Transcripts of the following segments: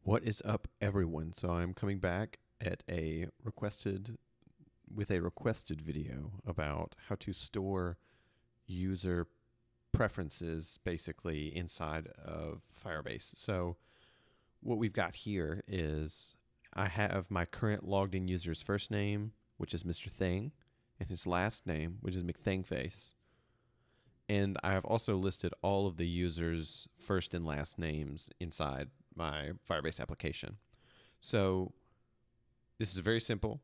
What is up, everyone? So I'm coming back at with a requested video about how to store user preferences basically inside of Firebase. So what we've got here is I have my current logged in user's first name, which is Mr. Thing, and his last name, which is McThingface. And I have also listed all of the users' first and last names inside my Firebase application. So this is very simple,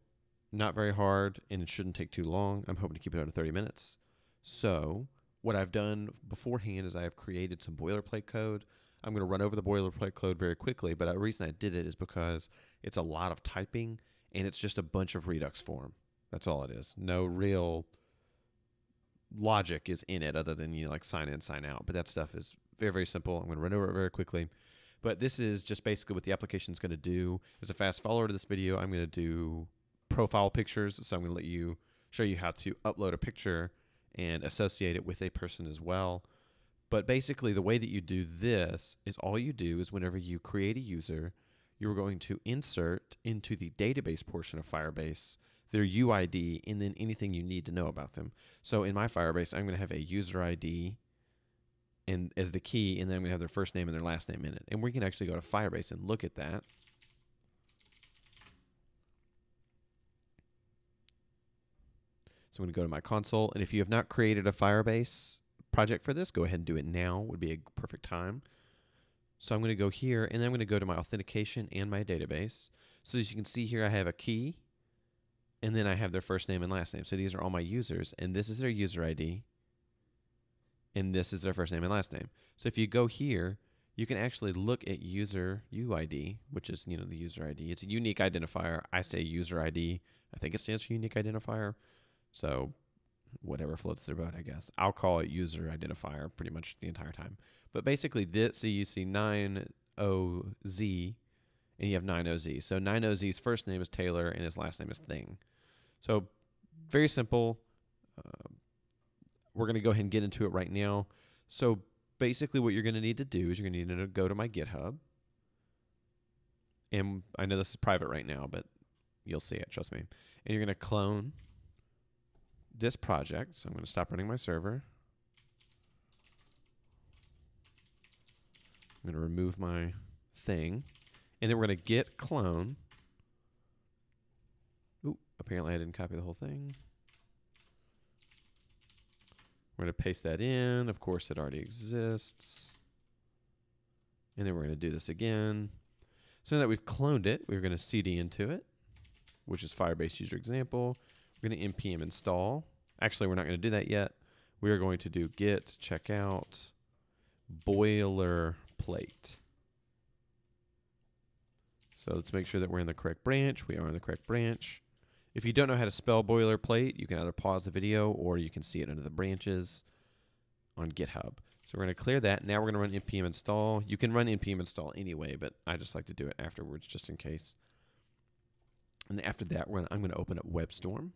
not very hard, and it shouldn't take too long. I'm hoping to keep it under 30 minutes. So what I've done beforehand is I have created some boilerplate code. I'm going to run over the boilerplate code very quickly, but the reason I did it is because it's a lot of typing, and it's just a bunch of Redux form. That's all it is. No real logic is in it other than, like sign in, sign out. But that stuff is very, very simple. I'm going to run over it very quickly. But this is just basically what the application is going to do. As a fast follower to this video, I'm going to do profile pictures. So I'm going to show you how to upload a picture and associate it with a person as well. But basically the way that you do this is all you do is whenever you create a user, you're going to insert into the database portion of Firebase their UID and then anything you need to know about them. So in my Firebase, I'm going to have a user ID and as the key, and then I'm going to have their first name and their last name in it. And we can actually go to Firebase and look at that. So I'm going to go to my console, and if you have not created a Firebase project for this, go ahead and do it now. Would be a perfect time. So I'm going to go here, and then I'm going to go to my authentication and my database. So as you can see here, I have a key, and then I have their first name and last name. So these are all my users, and this is their user ID, and this is their first name and last name. So if you go here, you can actually look at user UID, which is the user ID. It's a unique identifier. I say user ID. I think it stands for unique identifier. So whatever floats their boat, I guess. I'll call it user identifier pretty much the entire time. But basically, so you see 90Z, and you have 90Z. So 90Z's first name is Taylor, and his last name is Thing. So very simple. We're going to go ahead and get into it right now. So basically what you're going to need to do is you're going to need to go to my GitHub. And I know this is private right now, but you'll see it, trust me. And you're going to clone this project. So I'm going to stop running my server. I'm going to remove my thing. And then we're going to git clone. Ooh, apparently I didn't copy the whole thing. We're going to paste that in. Of course, it already exists. And then we're going to do this again. So now that we've cloned it, we're going to cd into it, which is Firebase user example. We're going to npm install. Actually, we're not going to do that yet. We are going to do git checkout boilerplate. So let's make sure that we're in the correct branch. We are in the correct branch. If you don't know how to spell boilerplate, you can either pause the video or you can see it under the branches on GitHub. So we're going to clear that. Now we're going to run npm install. You can run npm install anyway, but I just like to do it afterwards just in case. And after that, I'm going to open up WebStorm.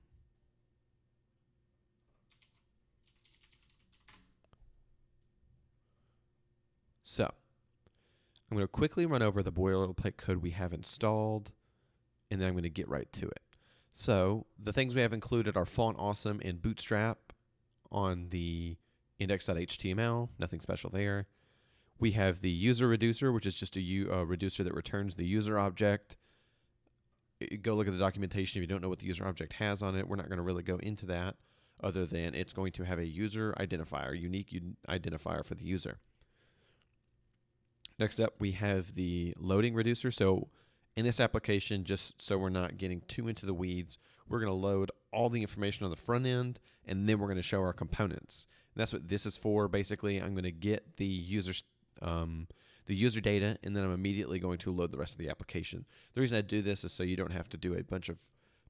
So I'm going to quickly run over the boilerplate code we have installed, and then I'm going to get right to it. So the things we have included are Font Awesome and Bootstrap on the index.html, nothing special there. We have the user reducer, which is just a reducer that returns the user object. Go look at the documentation if you don't know what the user object has on it. We're not going to really go into that other than it's going to have a user identifier, unique identifier for the user. Next up, we have the loading reducer. So in this application, just so we're not getting too into the weeds, we're going to load all the information on the front end, and then we're going to show our components. And that's what this is for. Basically, I'm going to get the user data, and then I'm immediately going to load the rest of the application. The reason I do this is so you don't have to do a bunch of,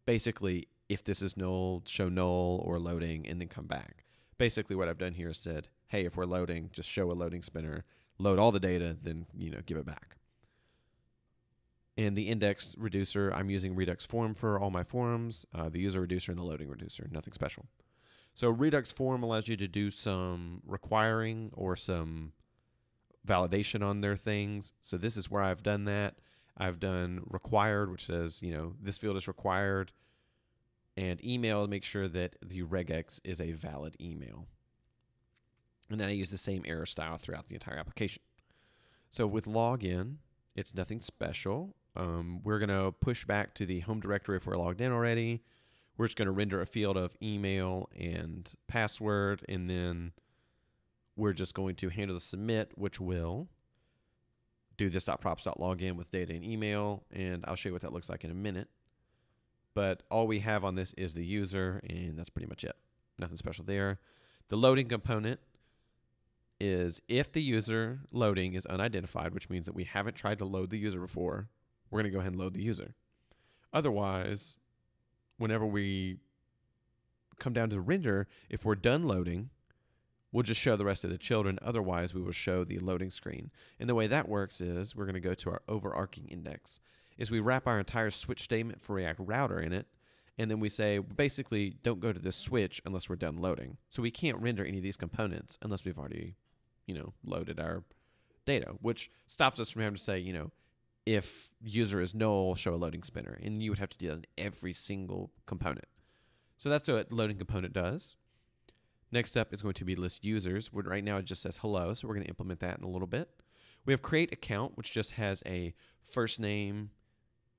basically, if this is null, show null or loading, and then come back. Basically, what I've done here is said, hey, if we're loading, just show a loading spinner, load all the data, then give it back. And the index reducer, I'm using Redux form for all my forms, the user reducer and the loading reducer, nothing special. So Redux form allows you to do some requiring or some validation on their things. So this is where I've done that. I've done required, which says, this field is required, and email to make sure that the regex is a valid email. And then I use the same error style throughout the entire application. So with login, it's nothing special. We're going to push back to the home directory if we're logged in already. We're just going to render a field of email and password, and then we're just going to handle the submit, which will do this.props.login with data and email, and I'll show you what that looks like in a minute. But all we have on this is the user, and that's pretty much it. Nothing special there. The loading component is if the user loading is unidentified, which means that we haven't tried to load the user before, we're going to go ahead and load the user. Otherwise, whenever we come down to the render, if we're done loading, we'll just show the rest of the children. Otherwise, we will show the loading screen. And the way that works is we're going to go to our overarching index. Is we wrap our entire switch statement for React Router in it, and then we say, basically, don't go to this switch unless we're done loading. So we can't render any of these components unless we've already, loaded our data, which stops us from having to say, if user is null, show a loading spinner. And you would have to do that in every single component. So that's what loading component does. Next up is going to be list users. Right now it just says hello, so we're going to implement that in a little bit. We have create account, which just has a first name,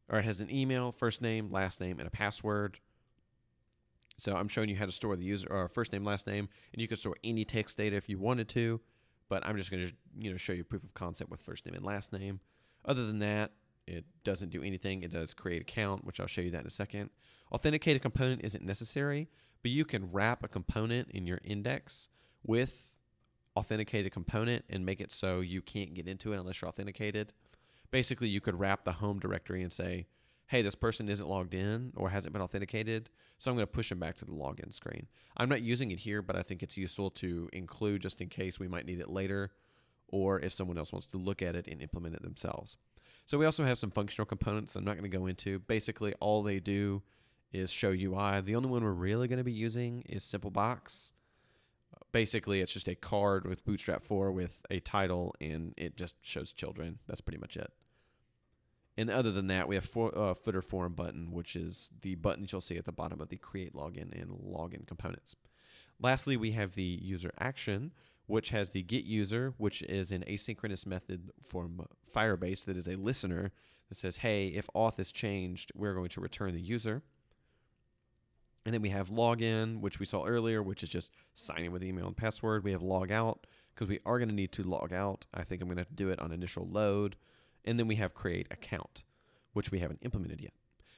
or it has an email, first name, last name, and a password. So I'm showing you how to store the user or first name, last name, and you can store any text data if you wanted to, but I'm just going to show you proof of concept with first name and last name. Other than that, it doesn't do anything. It does create account, which I'll show you that in a second. Authenticated component isn't necessary, but you can wrap a component in your index with authenticated component and make it so you can't get into it unless you're authenticated. Basically, you could wrap the home directory and say, hey, this person isn't logged in or hasn't been authenticated, so I'm going to push them back to the login screen. I'm not using it here, but I think it's useful to include just in case we might need it later, or if someone else wants to look at it and implement it themselves. So we also have some functional components I'm not going to go into. Basically, all they do is show UI. The only one we're really going to be using is Simplebox. Basically, it's just a card with Bootstrap 4 with a title, and it just shows children. That's pretty much it. And other than that, we have footer form button, which is the buttons you'll see at the bottom of the create login and login components. Lastly, we have the user action, which has the get user, which is an asynchronous method from Firebase that is a listener that says, hey, if auth is changed, we're going to return the user. And then we have login, which we saw earlier, which is just signing with email and password. We have log out, because we are going to need to log out. I think I'm going to have to do it on initial load. And then we have create account, which we haven't implemented yet.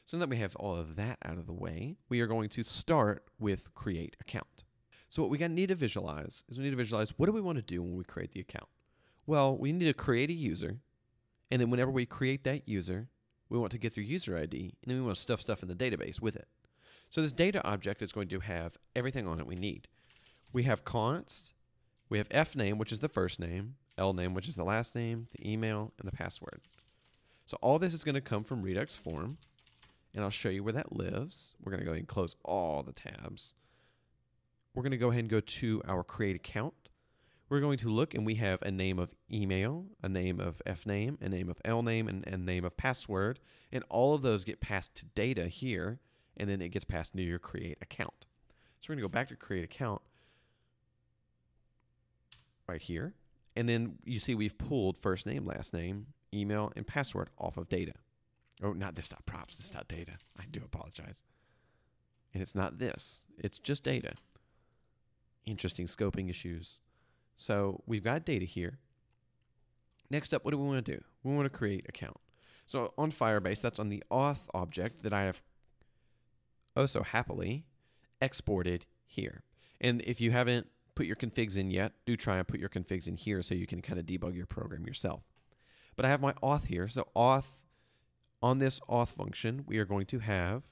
So now that we have all of that out of the way, we are going to start with create account. So what we need to visualize is what do we want to do when we create the account? Well, we need to create a user, and then whenever we create that user, we want to get their user ID, and then we want to stuff stuff in the database with it. So this data object is going to have everything on it we need. We have const, we have fname, which is the first name, lname, which is the last name, the email, and the password. So all this is going to come from Redux form, and I'll show you where that lives. We're going to go ahead and close all the tabs. We're going to go ahead and go to our create account. We're going to look, and we have a name of email, a name of fname, a name of lname, and a name of password, and all of those get passed to data here, and then it gets passed into your create account. So we're going to go back to create account right here. And then you see we've pulled first name, last name, email, and password off of data. Oh, not this.props, this.data. I do apologize. And it's not this. It's just data. Interesting scoping issues. So we've got data here. Next up, what do we want to do? We want to create account. So on Firebase, that's on the auth object that I have oh so happily exported here. And if you haven't put your configs in yet, do try and put your configs in here so you can kind of debug your program yourself. But I have my auth here. So auth, on this auth function, we are going to have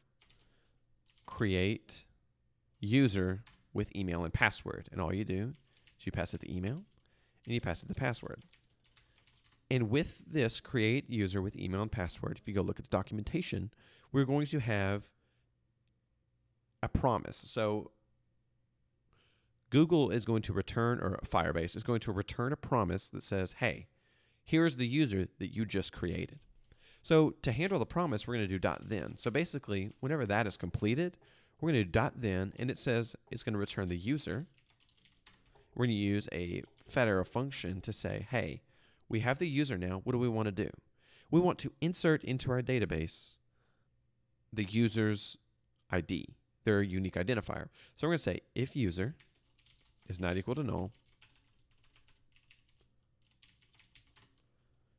create user with email and password. And all you do is you pass it the email and you pass it the password. And with this create user with email and password, if you go look at the documentation, we're going to have a promise. So Google is going to return, or Firebase is going to return a promise that says, hey, here's the user that you just created. So to handle the promise, we're going to do dot then. So basically, whenever that is completed, we're going to do dot then, and it says it's going to return the user. We're going to use a fat arrow function to say, hey, we have the user now. What do we want to do? We want to insert into our database the user's ID, their unique identifier. So we're going to say if user is not equal to null,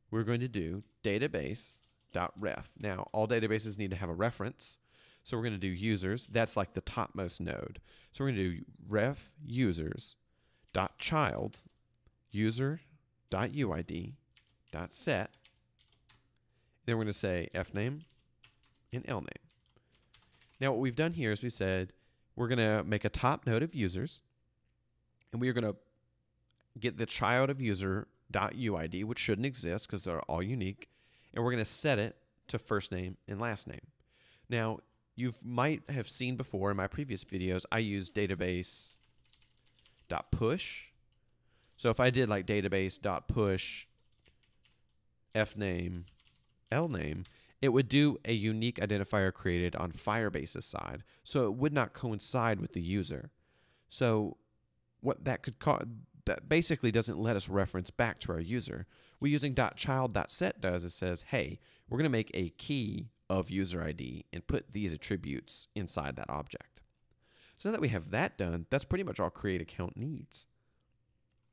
we're going to do database.ref. Now, all databases need to have a reference. So we're going to do users. That's like the topmost node. So we're going to do ref users.child user.uid.set. Then we're going to say fname and lname. Now, what we've done here is we said we're going to make a top node of users, and we are going to get the child of user.uid, which shouldn't exist because they're all unique, and we're going to set it to first name and last name. Now, you might have seen before in my previous videos, I use database.push. So if I did like database.push fname lname, it would do a unique identifier created on Firebase's side. So it would not coincide with the user. So what that could cause, that basically doesn't let us reference back to our user. What using .child.set does is says, hey, we're going to make a key of user ID and put these attributes inside that object. So now that we have that done, that's pretty much all create account needs.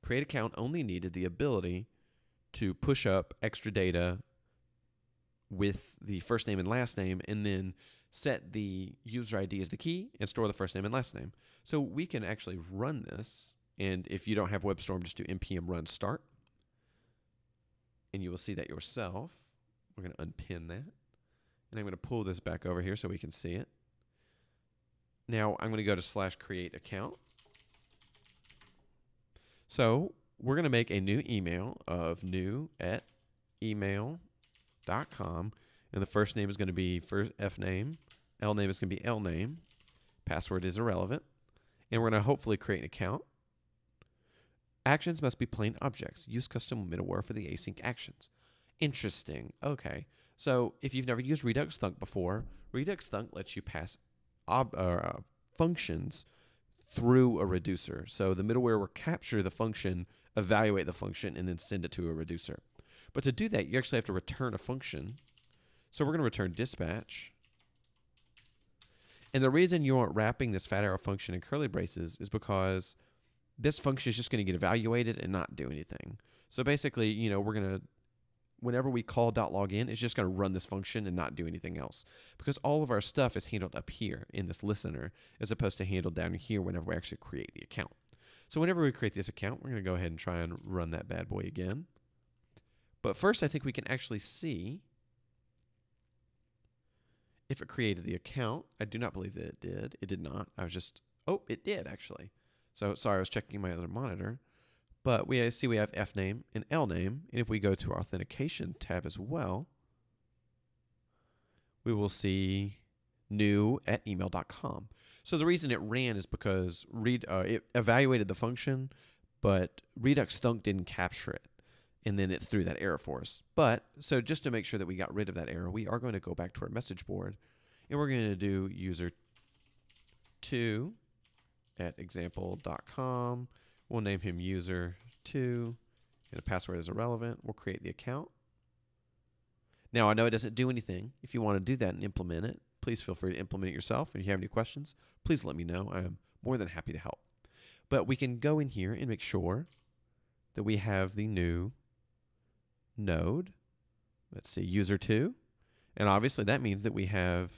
Create account only needed the ability to push up extra data with the first name and last name, and then set the user ID as the key and store the first name and last name. So we can actually run this, and if you don't have WebStorm, just do npm run start, and you will see that yourself. We're going to unpin that, and I'm going to pull this back over here so we can see it. Now I'm going to go to /create account. So we're going to make a new email of new@email.com, and the first name is going to be fname, lname is going to be lname, password is irrelevant, and we're going to hopefully create an account. Actions must be plain objects. Use custom middleware for the async actions. Interesting. Okay. So if you've never used Redux Thunk before, Redux Thunk lets you pass functions through a reducer. So the middleware will capture the function, evaluate the function, and then send it to a reducer. But to do that, you actually have to return a function. So we're going to return dispatch. And the reason you aren't wrapping this fat arrow function in curly braces is because this function is just going to get evaluated and not do anything. So basically, you know, we're going to, whenever we call .login, it's just going to run this function and not do anything else. Because all of our stuff is handled up here in this listener, as opposed to handled down here whenever we actually create the account. So whenever we create this account, we're going to go ahead and try and run that bad boy again. But first, I think we can actually see if it created the account. I do not believe that it did. It did not. I was just, oh, it did actually. So sorry, I was checking my other monitor. But we see we have fname and lname. And if we go to our authentication tab as well, we will see new@email.com. So the reason it ran is because it evaluated the function, but Redux Thunk didn't capture it. And then it threw that error for us. But, so just to make sure that we got rid of that error, we are going to go back to our message board, and we're going to do user2@example.com. We'll name him user2, and the password is irrelevant. We'll create the account. Now, I know it doesn't do anything. If you want to do that and implement it, please feel free to implement it yourself. If you have any questions, please let me know. I am more than happy to help. But we can go in here and make sure that we have the new node. Let's see, user2. And obviously that means that we have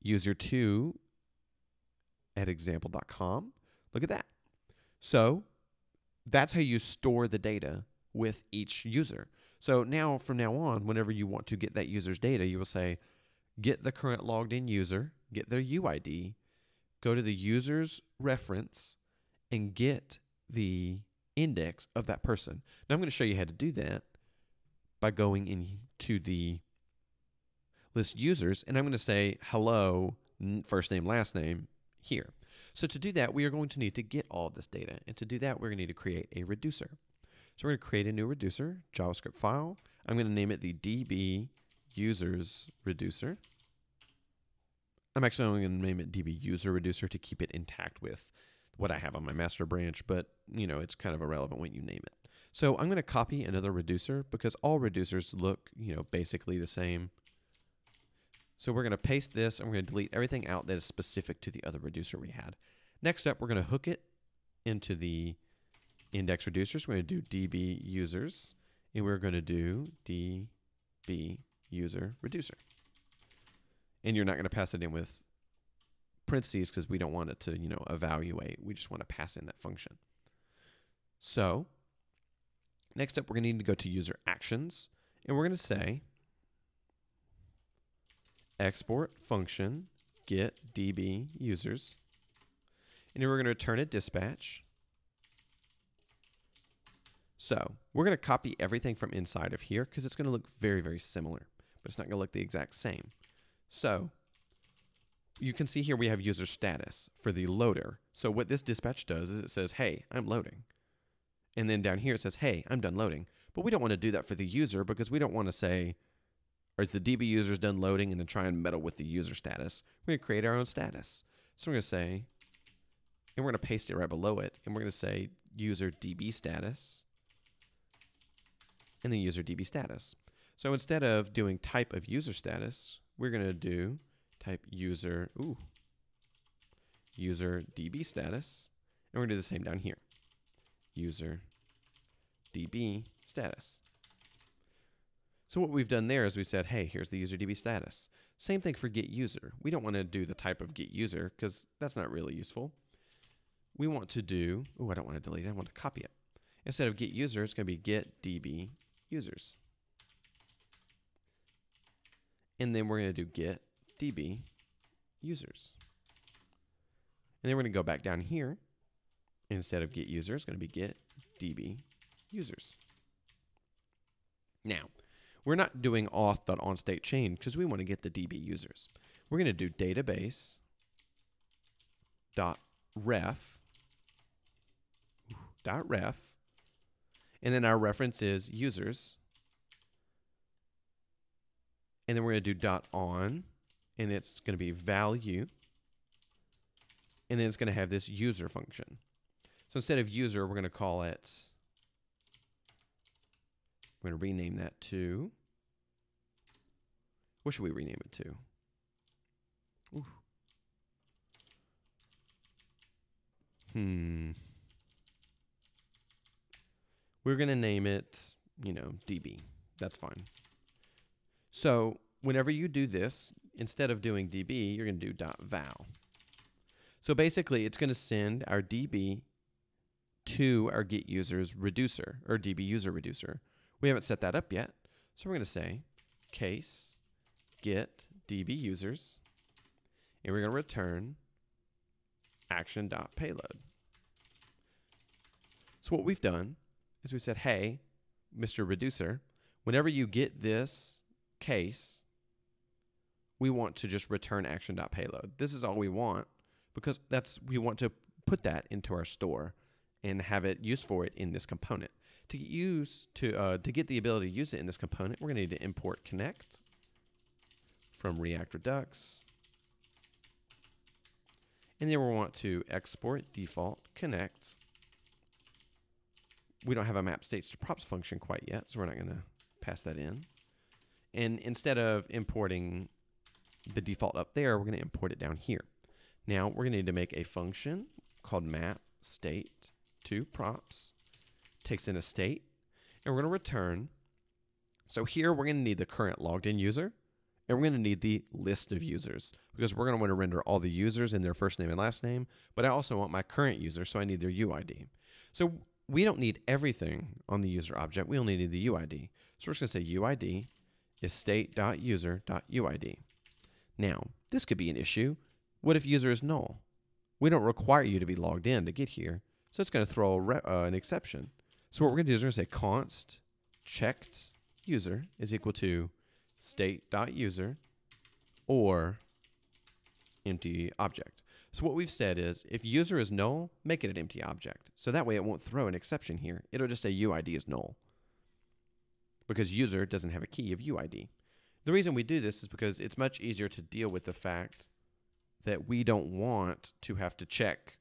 user2@example.com. Look at that. So that's how you store the data with each user. So now, from now on, whenever you want to get that user's data, you will say, get the current logged in user, get their UID, go to the user's reference, and get the index of that person. Now I'm going to show you how to do that by going into the list users, and I'm going to say hello, first name, last name here. So to do that, we are going to need to get all of this data, and to do that, we're going to need to create a reducer. So we're going to create a new reducer, JavaScript file. I'm going to name it the DB users reducer. I'm actually only going to name it DB user reducer to keep it intact with what I have on my master branch, but you know, it's kind of irrelevant when you name it. So I'm going to copy another reducer because all reducers look, you know, basically the same. So we're going to paste this and we're going to delete everything out that is specific to the other reducer we had. Next up, we're going to hook it into the index reducers. We're going to do DB users and we're going to do DB user reducer. And you're not going to pass it in with parentheses because we don't want it to, you know, evaluate. We just want to pass in that function. So next up, we're going to need to go to user actions and we're going to say export function get DB users. And then we're going to return a dispatch. So we're going to copy everything from inside of here because it's going to look very, very similar, but it's not going to look the exact same. So you can see here we have user status for the loader. So what this dispatch does is it says, hey, I'm loading. And then down here it says, hey, I'm done loading. But we don't want to do that for the user because we don't want to say, or is the DB users done loading and then try and meddle with the user status. We're going to create our own status. So we're going to say, and we're going to paste it right below it. And we're going to say user DB status and then user DB status. So instead of doing type of user status, we're going to do type user DB status. And we're going to do the same down here. User DB status. So what we've done there is we said, hey, here's the user DB status. Same thing for get user. We don't want to do the type of get user because that's not really useful. We want to do, I don't want to delete it, I want to copy it. Instead of get user, it's going to be get DB users. And then we're going to do get DB users. And then we're going to go back down here. Instead of get user, it's going to be get DB users. Now, we're not doing auth.onStateChange because we want to get the DB users. We're going to do database.ref, and then our reference is users. And then we're going to do .on, and it's going to be value. And then it's going to have this user function. So instead of user, we're going to call it, we're going to rename that to, what should we rename it to? We're going to name it, you know, DB. That's fine. So whenever you do this, instead of doing DB, you're going to do .val. So basically, it's going to send our DB to our get users reducer or DB user reducer. We haven't set that up yet. So we're going to say case get DB users, and we're going to return action.payload. So what we've done is we said, hey, Mr. Reducer, whenever you get this case, we want to just return action.payload. This is all we want because we want to put that into our store and have it used for it in this component. To get the ability to use it in this component, we're going to need to import connect from React-Redux. And then we want to export default connect. We don't have a map states to props function quite yet, so we're not going to pass that in. And instead of importing the default up there, we're going to import it down here. Now we're going to need to make a function called map state to props, takes in a state, and we're going to return. So here we're going to need the current logged in user, and we're going to need the list of users because we're going to want to render all the users in their first name and last name, but I also want my current user, so I need their UID. So we don't need everything on the user object. We only need the UID. So we're just going to say UID is state.user.uid. Now, this could be an issue. What if user is null? We don't require you to be logged in to get here, so it's going to throw an exception. So what we're going to do is we're going to say const checked user is equal to state.user or empty object. So what we've said is if user is null, make it an empty object. So that way it won't throw an exception here. It'll just say UID is null. because user doesn't have a key of UID. The reason we do this is because it's much easier to deal with the fact that we don't want to have to check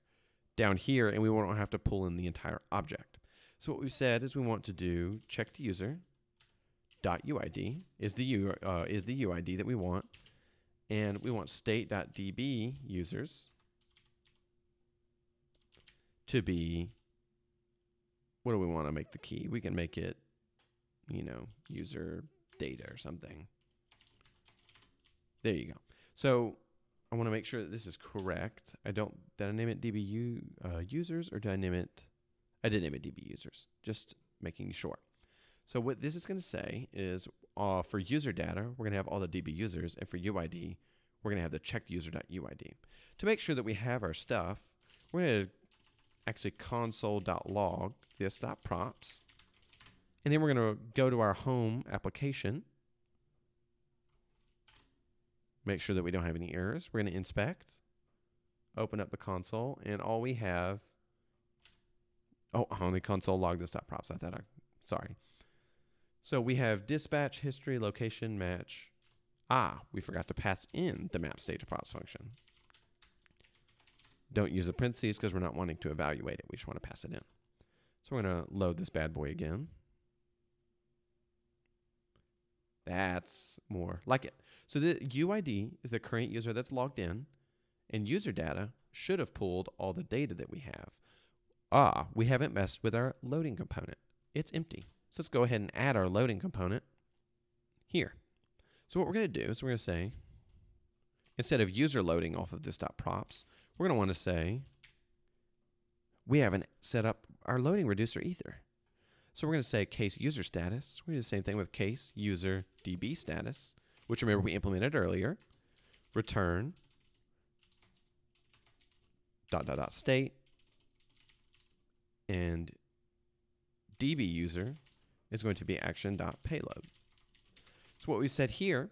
down here, and we won't have to pull in the entire object. So what we've said is we want to do check to user dot UID is the UID that we want, and we want state.db users to be, what do we want to make the key? We can make it, you know, user data or something. There you go. So I want to make sure that this is correct. Did I name it DB users, or did I name it? I did name it DB users, just making sure. So what this is going to say is for user data, we're going to have all the DB users, and for UID, we're going to have the checked user.UID. To make sure that we have our stuff, we're going to actually console.log this.props, and then we're going to go to our home application, make sure that we don't have any errors. We're going to inspect, open up the console, and all we have, only console log this.props. Sorry. So we have dispatch, history, location, match. We forgot to pass in the map state to props function. Don't use the parentheses because we're not wanting to evaluate it. We just want to pass it in. So we're going to load this bad boy again. That's more like it. So the UID is the current user that's logged in, and user data should have pulled all the data that we have. We haven't messed with our loading component. It's empty. So let's go ahead and add our loading component here. So what we're going to do is we're going to say, instead of user loading off of this.props, we're going to want to say, we haven't set up our loading reducer either. So we're going to say case user status. We're going to do the same thing with case user DB status, which remember we implemented earlier. Return state, and DB user is going to be action.payload. So what we said here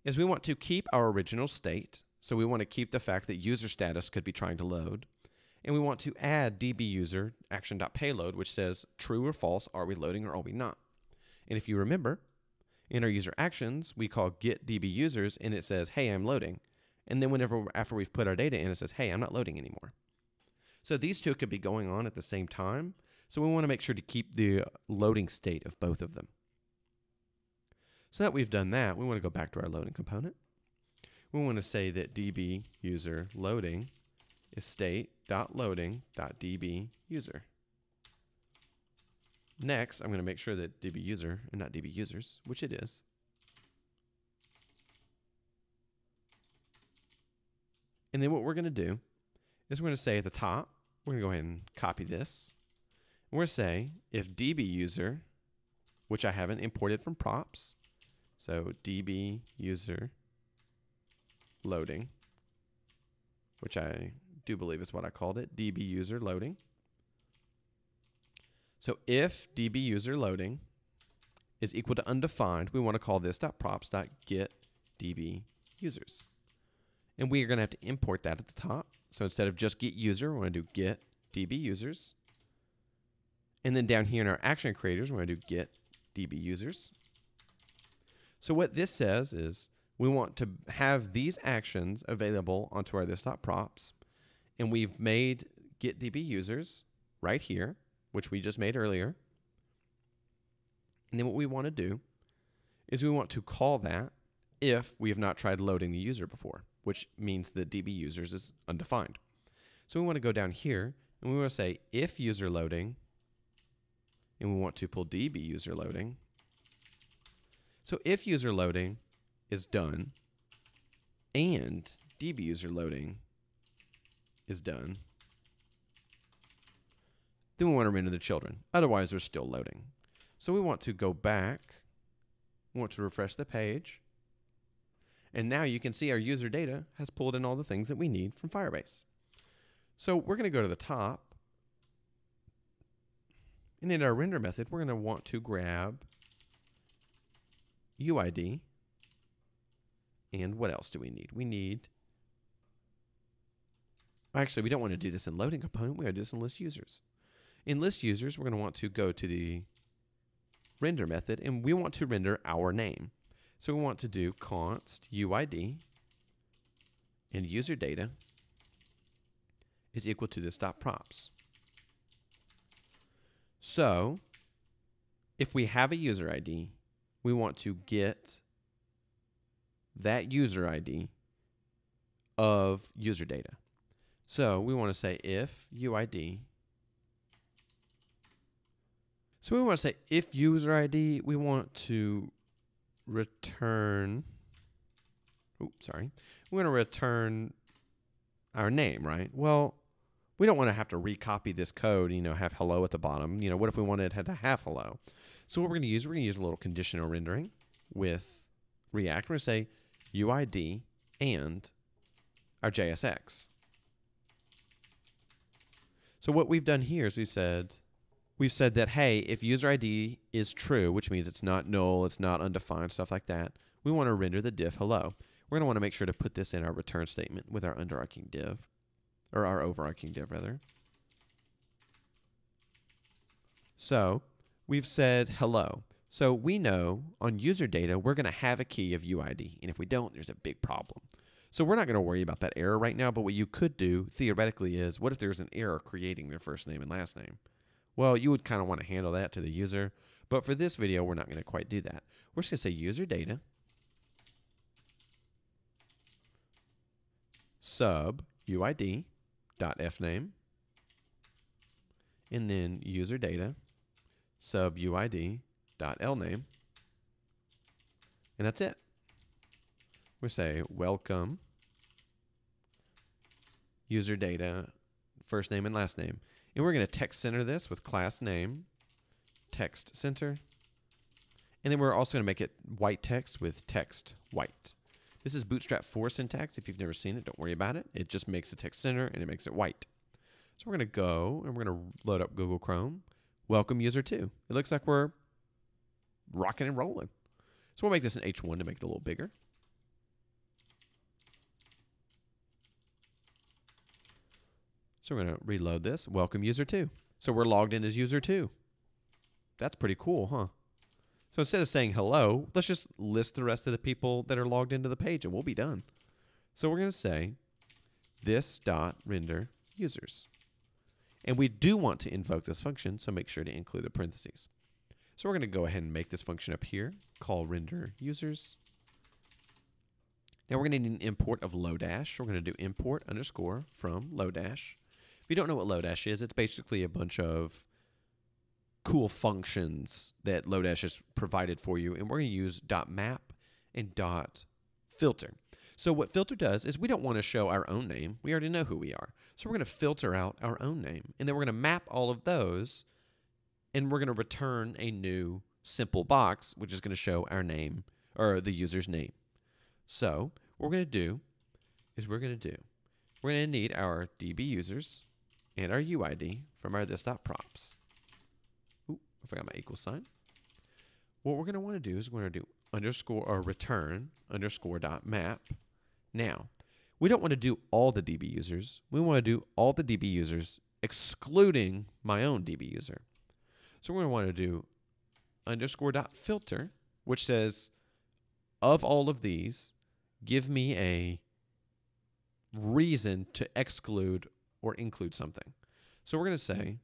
is we want to keep our original state. So we want to keep the fact that user status could be trying to load. And we want to add DB user action.payload, which says true or false, are we loading or are we not? And if you remember, in our user actions, we call get DB users, and it says, hey, I'm loading. And then after we've put our data in, it says, hey, I'm not loading anymore. So these two could be going on at the same time. So we want to make sure to keep the loading state of both of them. So that we've done that, we want to go back to our loading component. We want to say that DB user loading is state.loading.db user. Next, I'm going to make sure that DB user and not DB users, which it is. And then what we're going to do is we're going to say at the top, we're going to go ahead and copy this. We're going to say if DB user, which I haven't imported from props, so DB user loading, which I do believe is what I called it, DB user loading. So if DB user loading is equal to undefined, we want to call this .props.get DB users. And we are going to have to import that at the top. So instead of just get user, we're going to do get DB users. And then down here in our action creators, we're going to do get DB users. So what this says is we want to have these actions available onto our this.props. And we've made get DB users right here, which we just made earlier. And then what we want to do is we want to call that if we have not tried loading the user before, which means the DB users is undefined. So we want to go down here and we want to say if user loading, and we want to pull DB user loading. So if user loading is done and DB user loading is done, then we want to render the children. Otherwise, they're still loading. So we want to go back. We want to refresh the page. And now you can see our user data has pulled in all the things that we need from Firebase. So we're going to go to the top. And in our render method, we're going to want to grab UID. And what else do we need? We need, actually, we don't want to do this in loading component. We want to do this in list users. In list users, we're going to want to go to the render method, and we want to render our name. So we want to do const UID and user data is equal to this dot props. So if we have a user ID, we want to get that user ID of user data. So we want to say if UID. So we want to say if user ID, we want to return, we want to return our name, right? Well, we don't want to have to recopy this code, have hello at the bottom. What if we wanted it to have hello? So what we're going to use a little conditional rendering with React. We're going to say UID and our JSX. So what we've done here is we've said that, hey, if user ID is true, which means it's not null, it's not undefined, stuff like that, we want to render the diff hello. We're going to want to make sure to put this in our return statement with our underarching div, or our overarching div rather. So we've said hello. So we know on user data, we're going to have a key of UID. And if we don't, there's a big problem. So we're not going to worry about that error right now. But what you could do theoretically is, what if there's an error creating their first name and last name? Well, you would kind of want to handle that to the user. But for this video, we're not going to quite do that. We're just going to say user data sub UID dot fname, and then user data sub UID dot lname, and that's it. We say welcome user data first name and last name, and we're going to text center this with class name text center, and then we're also going to make it white text with text white. This is Bootstrap 4 syntax. If you've never seen it, don't worry about it. It just makes the text center and it makes it white. So we're going to go and we're going to load up Google Chrome. Welcome user 2. It looks like we're rocking and rolling. So we'll make this an H1 to make it a little bigger. So we're going to reload this. Welcome user 2. So we're logged in as user 2. That's pretty cool, huh? So instead of saying hello, let's just list the rest of the people that are logged into the page and we'll be done. So we're going to say this dot render users. And we do want to invoke this function, so make sure to include the parentheses. So we're going to go ahead and make this function up here, call render users. Now we're going to need an import of Lodash. We're going to do import underscore from Lodash. If you don't know what Lodash is, it's basically a bunch of cool functions that Lodash has provided for you, and we're going to use .map and .filter. So what filter does is we don't want to show our own name. We already know who we are. So we're going to filter out our own name, and then we're going to map all of those, and we're going to return a new simple box, which is going to show our name, or the user's name. So what we're going to do is we're going to need our DB users and our UID from our this.props. Ooh, I forgot my equal sign. What we're going to want to do is we're going to do underscore or return underscore dot map. Now, we don't want to do all the DB users. We want to do all the DB users excluding my own DB user. So we're going to want to do underscore dot filter, which says of all of these, give me a reason to exclude or include something. So we're going to say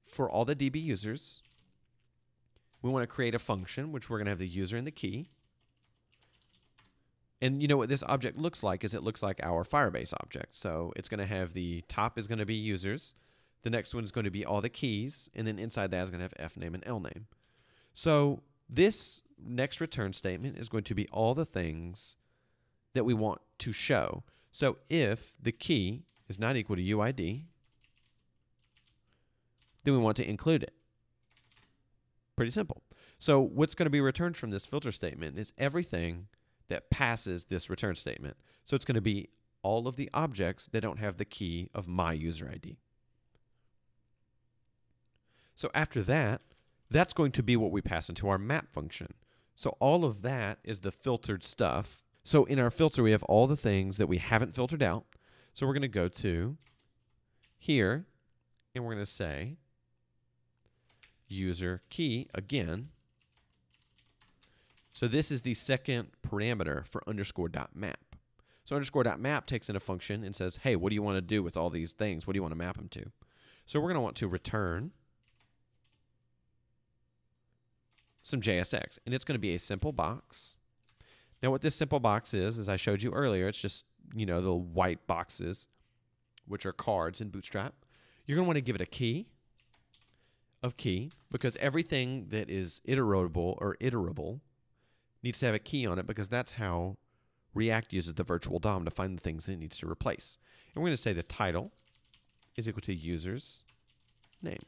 for all the DB users, we want to create a function, which we're going to have the user and the key. And you know what this object looks like is it looks like our Firebase object. So it's going to have the top is going to be users. The next one is going to be all the keys. And then inside that is going to have fname and lname. So this next return statement is going to be all the things that we want to show. So if the key is not equal to UID, then we want to include it. Pretty simple. So what's going to be returned from this filter statement is everything that passes this return statement. So it's going to be all of the objects that don't have the key of my user ID. So after that, that's going to be what we pass into our map function. So all of that is the filtered stuff. So in our filter, we have all the things that we haven't filtered out. So we're going to go to here, and we're going to say user key again. So this is the second parameter for underscore.map. So underscore.map takes in a function and says, hey, what do you want to do with all these things? What do you want to map them to? So we're going to want to return some JSX, and it's going to be a simple box. Now what this simple box is, as I showed you earlier, it's just, the white boxes, which are cards in Bootstrap. You're going to want to give it a key of key, because everything that is iterable needs to have a key on it, because that's how React uses the virtual DOM to find the things that it needs to replace. And we're going to say the title is equal to user's name.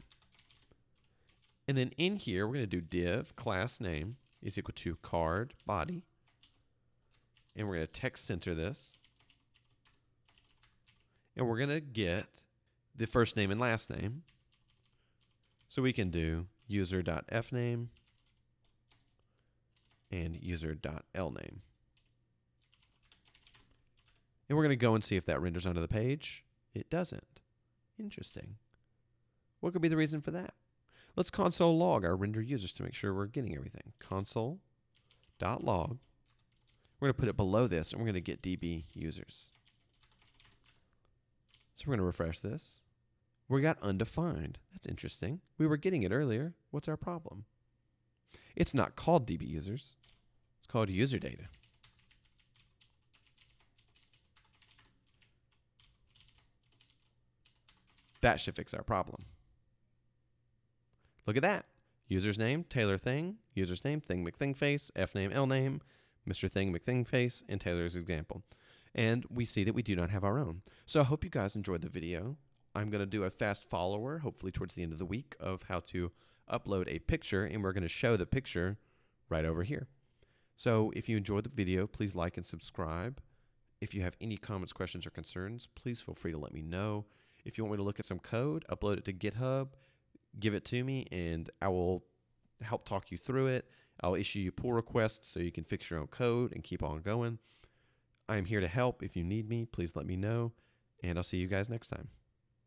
And then in here, we're going to do div class name is equal to card body. And we're going to text center this. And we're going to get the first name and last name. So we can do user.fname and user.lname. And we're going to go and see if that renders onto the page. It doesn't. Interesting. What could be the reason for that? Let's console log our render users to make sure we're getting everything. Console.log. We're going to put it below this, and we're going to get DB users. So we're going to refresh this. We got undefined. That's interesting. We were getting it earlier. What's our problem? It's not called DB users. It's called user data. That should fix our problem. Look at that. User's name, Taylor Thing, user's name, Thing McThingface, fname, lname, Mr. Thing McThingface, and Taylor's example. And we see that we do not have our own. So I hope you guys enjoyed the video. I'm going to do a fast follower, hopefully towards the end of the week, of how to upload a picture, and we're going to show the picture right over here. So if you enjoyed the video, please like and subscribe. If you have any comments, questions, or concerns, please feel free to let me know. If you want me to look at some code, upload it to GitHub, give it to me, and I will help talk you through it. I'll issue you pull requests so you can fix your own code and keep on going. I am here to help. If you need me, please let me know, and I'll see you guys next time.